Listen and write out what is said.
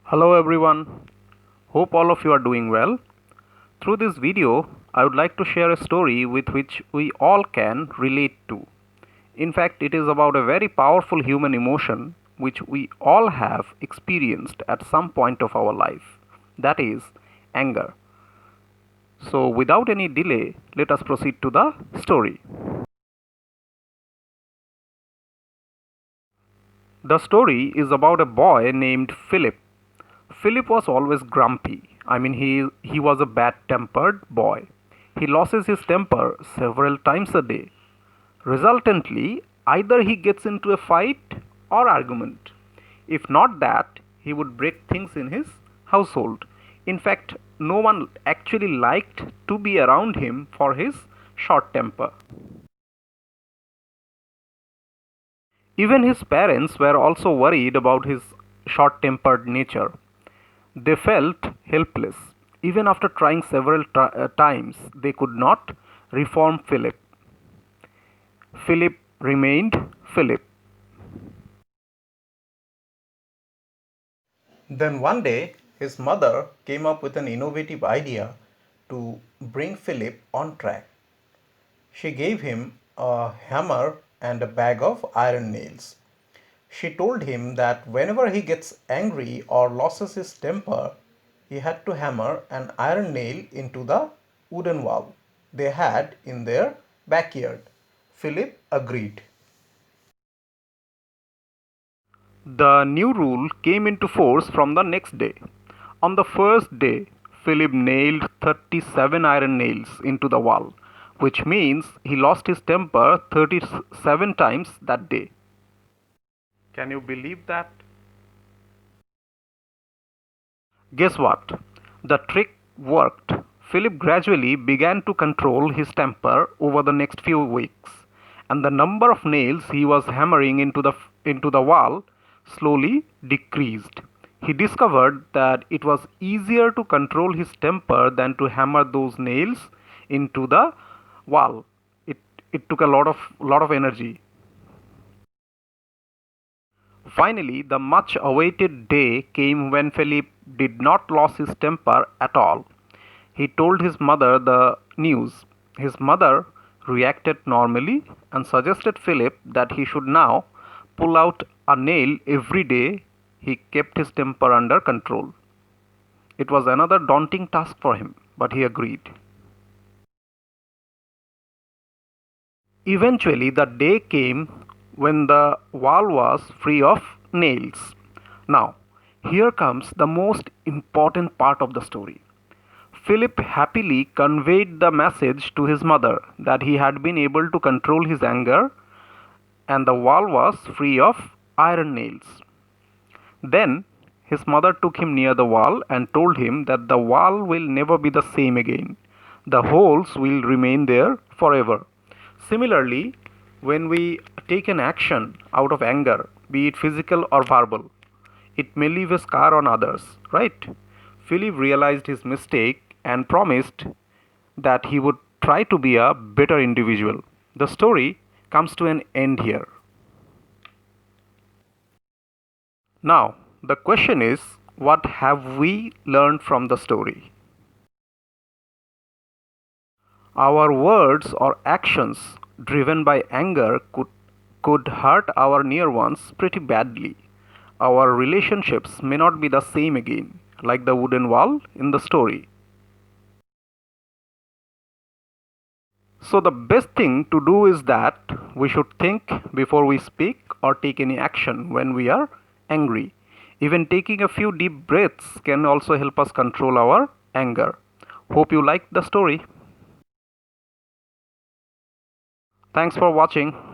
Hello everyone, hope all of you are doing well. Through this video, I would like to share a story with which we all can relate to. In fact, it is about a very powerful human emotion which we all have experienced at some point of our life. That is anger. So, without any delay, let us proceed to the story. The story is about a boy named Philip. Philip was always grumpy. He was a bad tempered boy. He loses his temper several times a day. Resultantly, either he gets into a fight or argument. If not that, he would break things in his household. In fact, no one actually liked to be around him for his short temper. Even his parents were also worried about his short tempered nature. They felt helpless. Even after trying several times, they could not reform Philip. Philip remained Philip. Then one day, his mother came up with an innovative idea to bring Philip on track. She gave him a hammer and a bag of iron nails. She told him that whenever he gets angry or loses his temper, he had to hammer an iron nail into the wooden wall they had in their backyard. Philip agreed. The new rule came into force from the next day. On the first day, Philip nailed 37 iron nails into the wall, which means he lost his temper 37 times that day. Can you believe that? Guess what? The trick worked. Philip gradually began to control his temper over the next few weeks, and the number of nails he was hammering into the wall slowly decreased. He discovered that it was easier to control his temper than to hammer those nails into the wall. It, it took a lot of energy. Finally, the much awaited day came when Philip did not lose his temper at all. He told his mother the news. His mother reacted normally and suggested Philip that he should now pull out a nail every day he kept his temper under control. It was another daunting task for him, but he agreed. Eventually, the day came when the wall was free of nails. Now, here comes the most important part of the story. Philip happily conveyed the message to his mother that he had been able to control his anger and the wall was free of iron nails. Then his mother took him near the wall and told him that the wall will never be the same again. The holes will remain there forever. Similarly, when we take an action out of anger, be it physical or verbal, it may leave a scar on others, right? Philip realized his mistake and promised that he would try to be a better individual. The story comes to an end here. Now, the question is, what have we learned from the story? Our words or actions driven by anger could hurt our near ones pretty badly. Our relationships may not be the same again, like the wooden wall in the story. So, the best thing to do is that we should think before we speak or take any action when we are angry. Even taking a few deep breaths can also help us control our anger. Hope you liked the story. Thanks for watching.